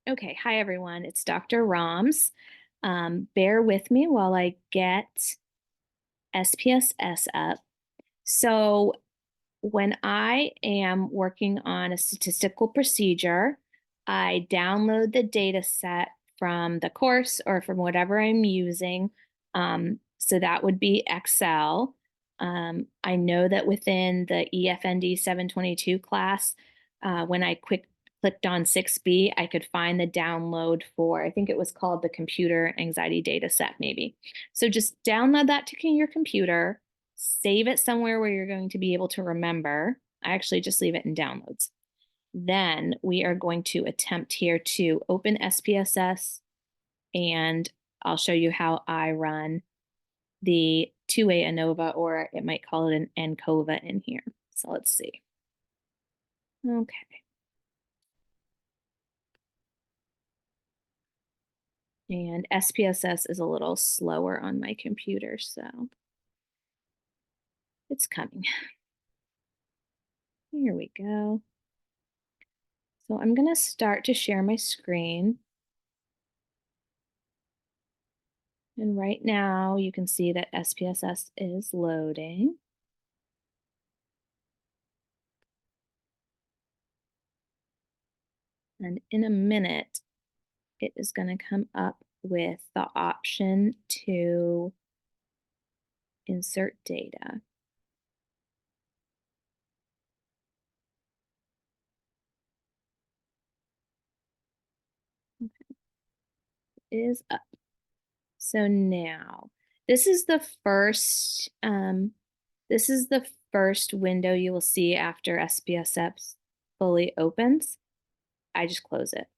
Okay, hi everyone. It's Dr. Rams. Bear with me while I get SPSS up. So when I am working on a statistical procedure, I download the data set from the course or from whatever I'm using. So that would be Excel. I know that within the EFND 722 class, when I clicked on 6B, I could find the download for, I think it was called the computer anxiety data set maybe. So just download that to your computer, save it somewhere where you're going to be able to remember. I actually just leave it in downloads. Then we are going to attempt here to open SPSS, and I'll show you how I run the two-way ANOVA, or it might call it an ANCOVA in here. So let's see. Okay. And SPSS is a little slower on my computer, so it's coming. Here we go. So I'm going to start to share my screen. And right now you can see that SPSS is loading. And in a minute, it is going to come up with the option to insert data. Okay. It is up. So now this is the first window you will see after SPSS fully opens. I just close it.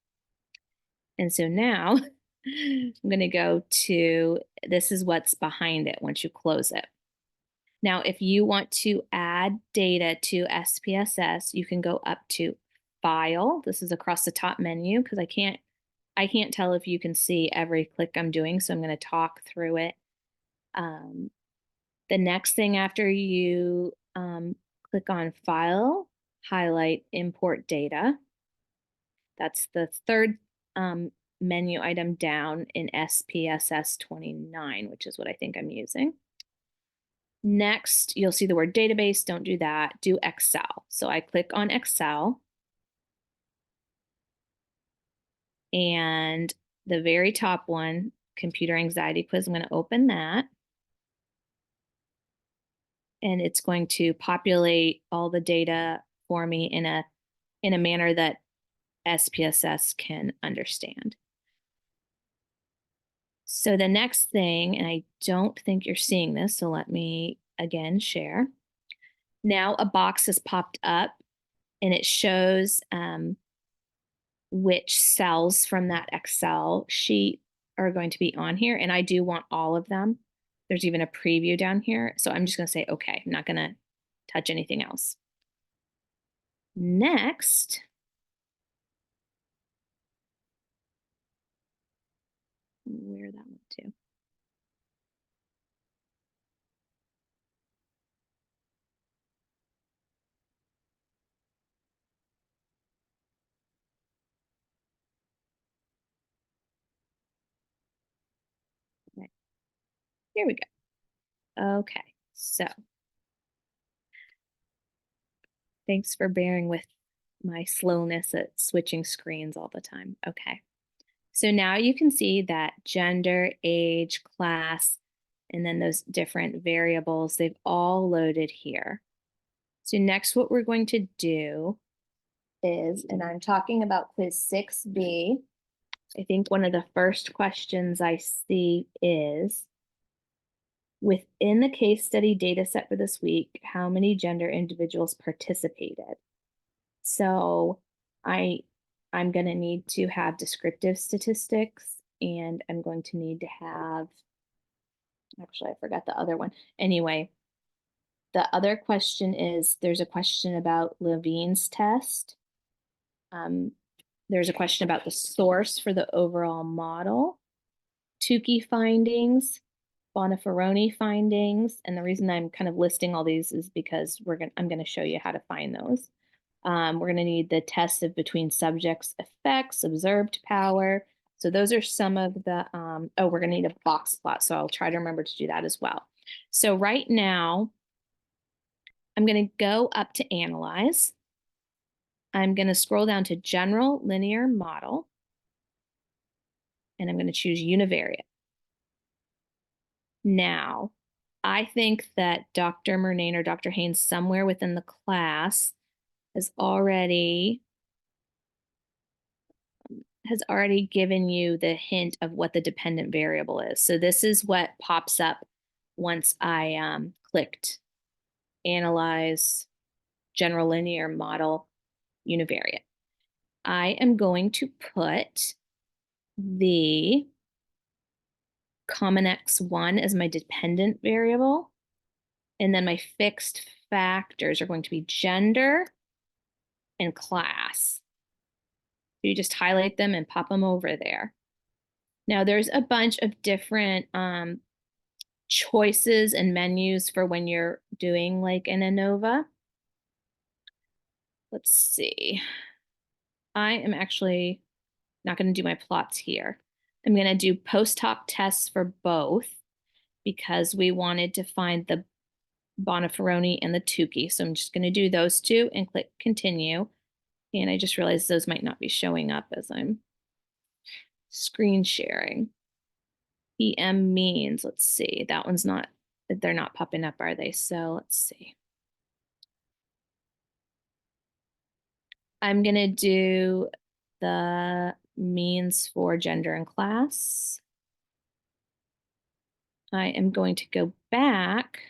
And so now I'm going to go to, this is what's behind it once you close it. Now, if you want to add data to SPSS, you can go up to File. This is across the top menu because I can't tell if you can see every click I'm doing, so I'm going to talk through it. The next thing after you click on File, highlight Import Data. That's the third menu item down in SPSS 29, which is what I think I'm using. Next, you'll see the word database. Don't do that. Do Excel. So I click on Excel. And the very top one, computer anxiety quiz, I'm going to open that. And it's going to populate all the data for me in a manner that SPSS can understand. So the next thing, and I don't think you're seeing this, so let me again share. Now a box has popped up and it shows which cells from that Excel sheet are going to be on here. And I do want all of them. There's even a preview down here. So I'm just going to say, okay, I'm not going to touch anything else. Next, where that went to. Okay. Here we go. Okay, so thanks for bearing with my slowness at switching screens all the time. Okay. So now you can see that gender, age, class, and then those different variables, they've all loaded here. So next what we're going to do is, and I'm talking about quiz 6B, I think one of the first questions I see is, within the case study data set for this week, how many gender individuals participated? So I'm going to need to have descriptive statistics, and I'm going to need to have, actually, I forgot the other one. Anyway, the other question is, there's a question about Levine's test. There's a question about the source for the overall model, Tukey findings, Boniferoni findings. And the reason I'm kind of listing all these is because I'm going to show you how to find those. We're going to need the test of between subjects effects, observed power. So those are some of the, we're going to need a box plot. So I'll try to remember to do that as well. So right now, I'm going to go up to analyze. I'm going to scroll down to general linear model. And I'm going to choose univariate. Now, I think that Dr. Murnane or Dr. Haynes somewhere within the class has already given you the hint of what the dependent variable is. So this is what pops up once I clicked Analyze, General Linear Model, Univariate. I am going to put the common x1 as my dependent variable, and then my fixed factors are going to be gender and class. You just highlight them and pop them over there. Now there's a bunch of different choices and menus for when you're doing like an ANOVA. Let's see. I am actually not going to do my plots here. I'm going to do post hoc tests for both because we wanted to find the Boniferoni and the Tukey. So I'm just going to do those two and click continue. And I just realized those might not be showing up as I'm screen sharing. EM means, let's see, that one's not, they're not popping up, are they? So let's see. I'm gonna do the means for gender and class. I am going to go back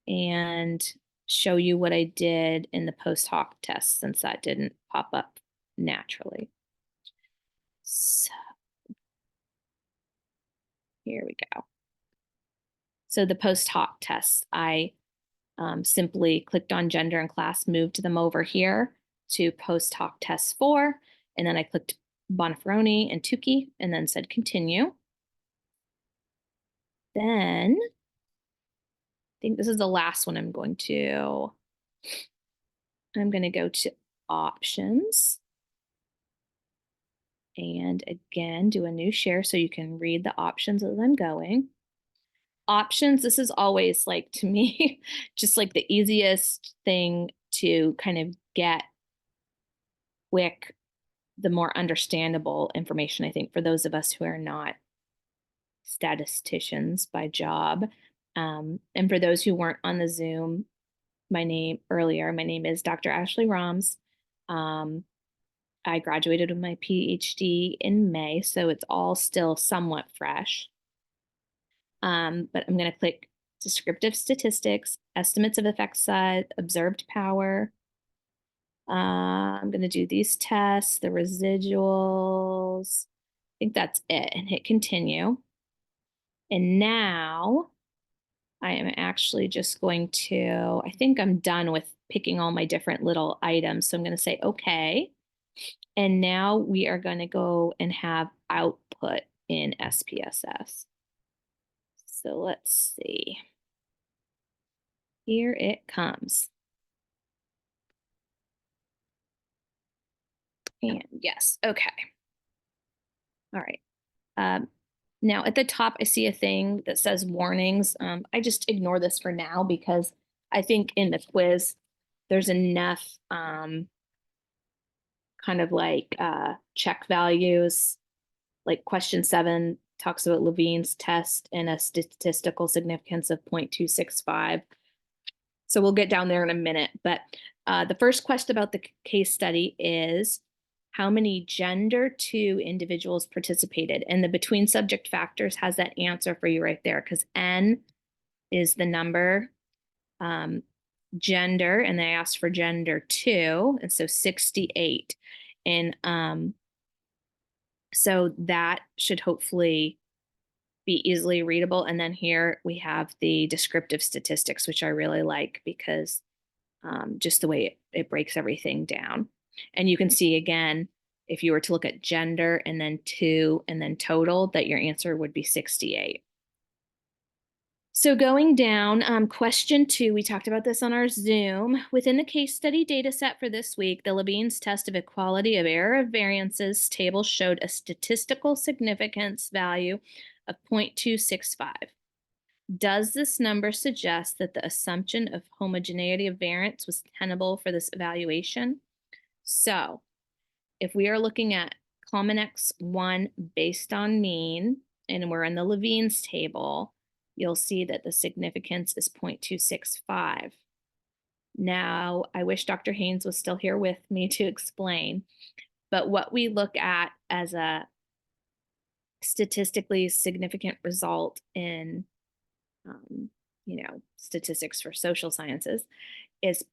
and show you what I did in the post hoc test since that didn't pop up naturally. So here we go. So the post hoc tests, I simply clicked on gender and class, moved them over here to post hoc test 4, and then I clicked Boniferoni and Tukey and then said continue. Then I think this is the last one I'm going to go to options and again do a new share so you can read the options as I'm going. Options, this is always like, to me, just like the easiest thing to kind of get quick, the more understandable information, I think, for those of us who are not statisticians by job. And for those who weren't on the Zoom, my name is Dr. Ashley Roms. I graduated with my PhD in May, so it's all still somewhat fresh. But I'm going to click descriptive statistics, estimates of effect size, observed power. I'm going to do these tests, the residuals. I think that's it, and hit continue. And now I am actually just going to, I think I'm done with picking all my different little items. So I'm going to say, okay. And now we are going to go and have output in SPSS. So let's see. Here it comes. And yes, okay. All right. Now at the top, I see a thing that says warnings. I just ignore this for now because I think in the quiz, there's enough kind of like check values. Like question 7 talks about Levine's test and a statistical significance of 0.265. So we'll get down there in a minute. But the first question about the case study is how many gender 2 individuals participated? And the between subject factors has that answer for you right there because N is the number, gender, and they asked for gender 2, and so 68. And so that should hopefully be easily readable. And then here we have the descriptive statistics, which I really like because just the way it breaks everything down. And you can see again, if you were to look at gender and then 2 and then total, that your answer would be 68. So going down, question 2, we talked about this on our Zoom. Within the case study data set for this week, the Levine's test of equality of error of variances table showed a statistical significance value of 0.265. Does this number suggest that the assumption of homogeneity of variance was tenable for this evaluation? So if we are looking at common X1 based on mean, and we're in the Levine's table, you'll see that the significance is 0.265. Now, I wish Dr. Haynes was still here with me to explain, but what we look at as a statistically significant result in, statistics for social sciences is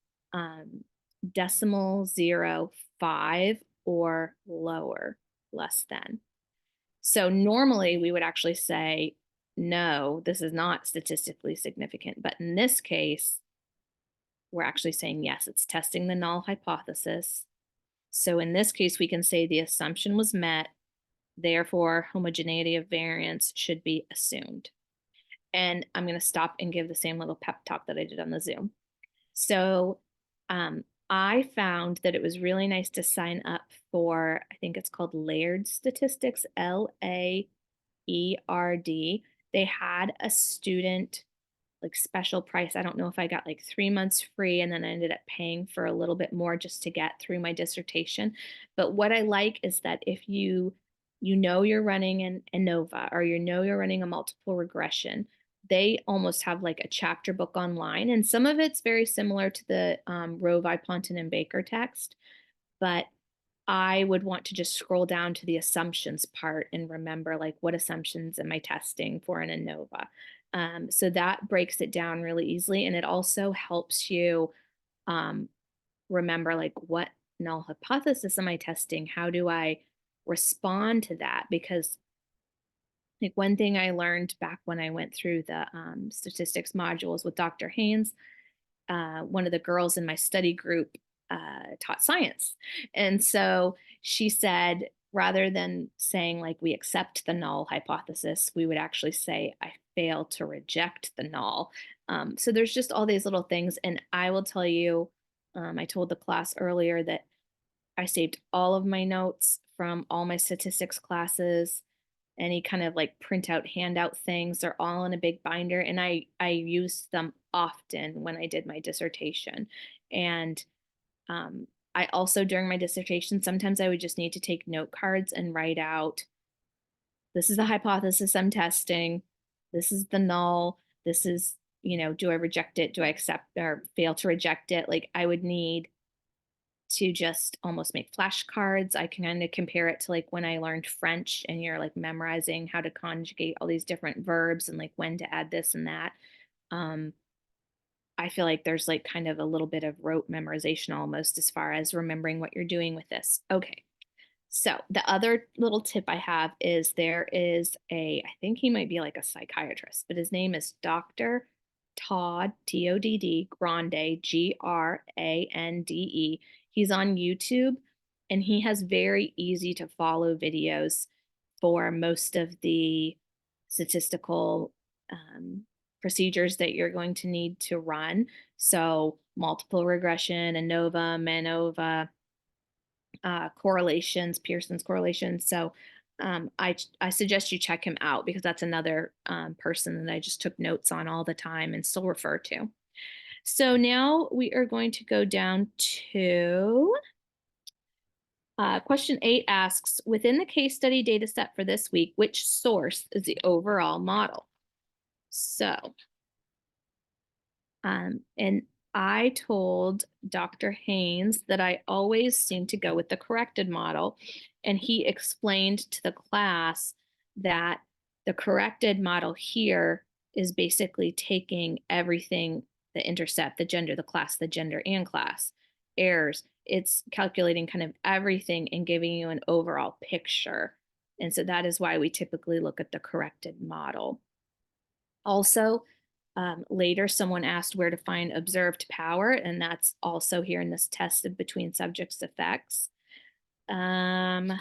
decimal 0.5 or lower, less than. So normally we would actually say, no, this is not statistically significant. But in this case, we're actually saying, yes, it's testing the null hypothesis. So in this case, we can say the assumption was met. Therefore, homogeneity of variance should be assumed. And I'm going to stop and give the same little pep talk that I did on the Zoom. So I found that it was really nice to sign up for, I think it's called Layered Statistics, LAERD. They had a student like special price. I don't know if I got like 3 months free, and then I ended up paying for a little bit more just to get through my dissertation. But what I like is that if you're running an ANOVA, or you're running a multiple regression, they almost have like a chapter book online, and some of it's very similar to the Rovi, Ponton, and Baker text, but I would want to just scroll down to the assumptions part and remember like what assumptions am I testing for an ANOVA. So that breaks it down really easily, and it also helps you remember like what null hypothesis am I testing? How do I respond to that? Because like one thing I learned back when I went through the statistics modules with Dr. Haynes, one of the girls in my study group taught science. And so she said, rather than saying like we accept the null hypothesis, we would actually say, I fail to reject the null. So there's just all these little things. And I will tell you, I told the class earlier that I saved all of my notes from all my statistics classes. Any kind of like printout handout things are all in a big binder, and I used them often when I did my dissertation. And I also, during my dissertation, sometimes I would just need to take note cards and write out, this is the hypothesis I'm testing, this is the null, this is, do I reject it, do I accept or fail to reject it? Like I would need to just almost make flashcards. I can kind of compare it to like when I learned French and you're like memorizing how to conjugate all these different verbs and like when to add this and that. I feel like there's like kind of a little bit of rote memorization almost as far as remembering what you're doing with this. Okay. So the other little tip I have is there is I think he might be like a psychiatrist, but his name is Dr. Todd, Todd, Grande, Grande. He's on YouTube, and he has very easy to follow videos for most of the statistical procedures that you're going to need to run. So multiple regression, ANOVA, MANOVA, correlations, Pearson's correlations. So I suggest you check him out, because that's another person that I just took notes on all the time and still refer to. So now we are going to go down to question 8 asks, within the case study data set for this week, which source is the overall model? So, and I told Dr. Haynes that I always seem to go with the corrected model, and he explained to the class that the corrected model here is basically taking everything, the intercept, the gender, the class, the gender and class, errors. It's calculating kind of everything and giving you an overall picture. And so that is why we typically look at the corrected model. Also, later, someone asked where to find observed power, and that's also here in this tested between subjects effects. Trying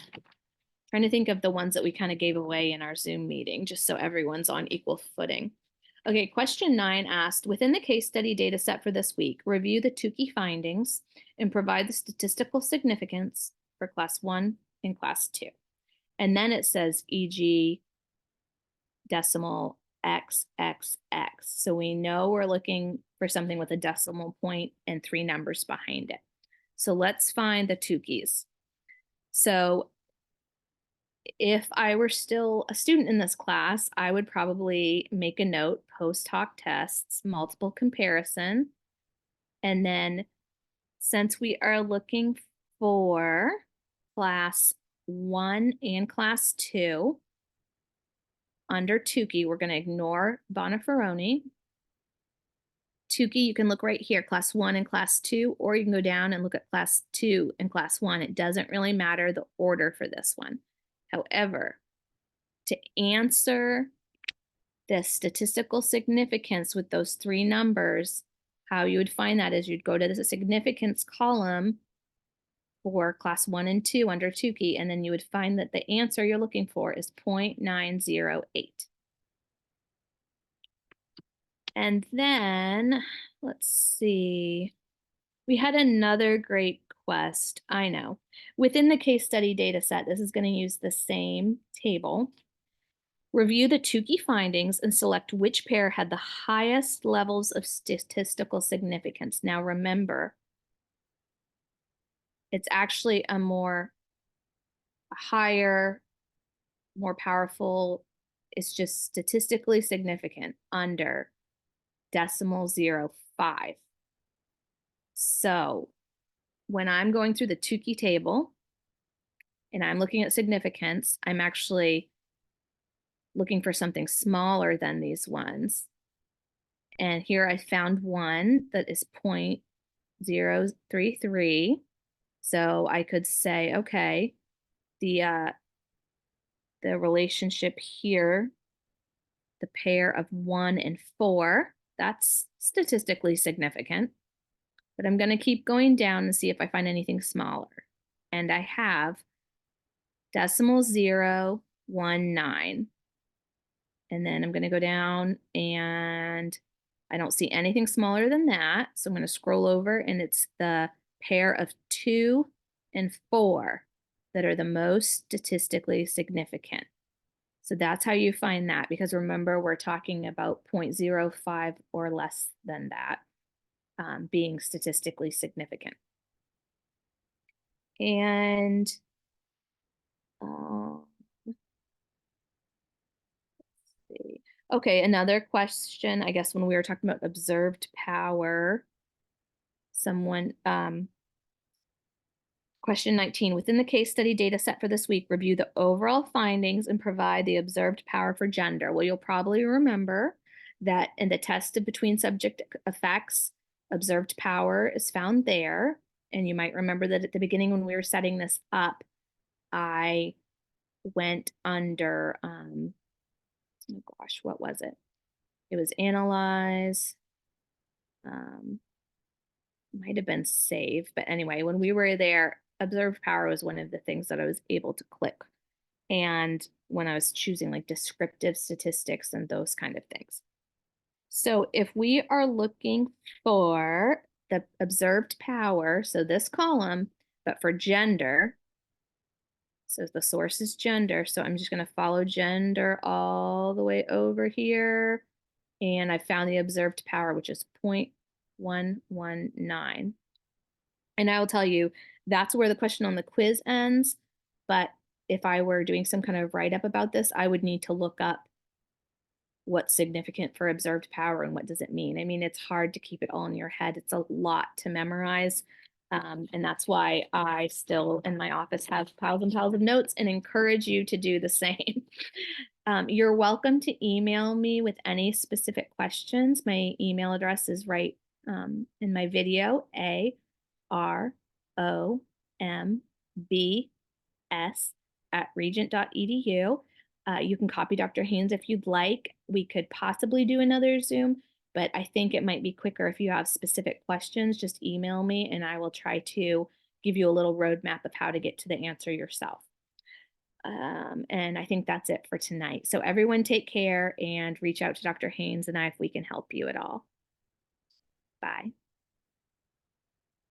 to think of the ones that we kind of gave away in our Zoom meeting, just so everyone's on equal footing. Okay, question 9 asked, within the case study data set for this week, review the Tukey findings and provide the statistical significance for class 1 and class 2. And then it says, e.g., decimal XXX. So we know we're looking for something with a decimal point and 3 numbers behind it. So let's find the Tukeys. So if I were still a student in this class, I would probably make a note, post hoc tests, multiple comparison. And then since we are looking for class 1 and class 2, under Tukey, we're going to ignore Boniferoni. Tukey, you can look right here, class 1 and class 2, or you can go down and look at class 2 and class 1. It doesn't really matter the order for this one. However, to answer the statistical significance with those 3 numbers, how you would find that is you'd go to the significance column for class 1 and 2 under Tukey, and then you would find that the answer you're looking for is 0.908. And then, let's see, we had another great quest, I know. Within the case study data set, this is going to use the same table. Review the Tukey findings and select which pair had the highest levels of statistical significance. Now remember, it's actually a higher, more powerful, it's just statistically significant under 0.05. So when I'm going through the Tukey table and I'm looking at significance, I'm actually looking for something smaller than these ones. And here I found one that is 0.033. So I could say, okay, the relationship here, the pair of 1 and 4, that's statistically significant. But I'm going to keep going down and see if I find anything smaller. And I have 0.019. And then I'm going to go down and I don't see anything smaller than that. So I'm going to scroll over and it's the pair of 2 and 4 that are the most statistically significant. So that's how you find that, because remember, we're talking about 0.05 or less than that being statistically significant. And let's see. Okay, another question, I guess when we were talking about observed power, someone, question 19, within the case study data set for this week, review the overall findings and provide the observed power for gender. Well, you'll probably remember that in the test of between subject effects, observed power is found there. And you might remember that at the beginning when we were setting this up, I went under, oh gosh, what was it? It was analyze, might have been save, but anyway, when we were there, observed power was one of the things that I was able to click. And when I was choosing like descriptive statistics and those kind of things. So if we are looking for the observed power, so this column, but for gender, so the source is gender. So I'm just going to follow gender all the way over here. And I found the observed power, which is 0.119. And I will tell you, that's where the question on the quiz ends. But if I were doing some kind of write-up about this, I would need to look up what's significant for observed power and what does it mean. I mean, it's hard to keep it all in your head. It's a lot to memorize. And that's why I still in my office have piles and piles of notes and encourage you to do the same. You're welcome to email me with any specific questions. My email address is right in my video, arombs@regent.edu. You can copy Dr. Haynes if you'd like. We could possibly do another Zoom, but I think it might be quicker if you have specific questions, just email me and I will try to give you a little roadmap of how to get to the answer yourself. And I think that's it for tonight. So everyone take care and reach out to Dr. Haynes and I if we can help you at all. Bye.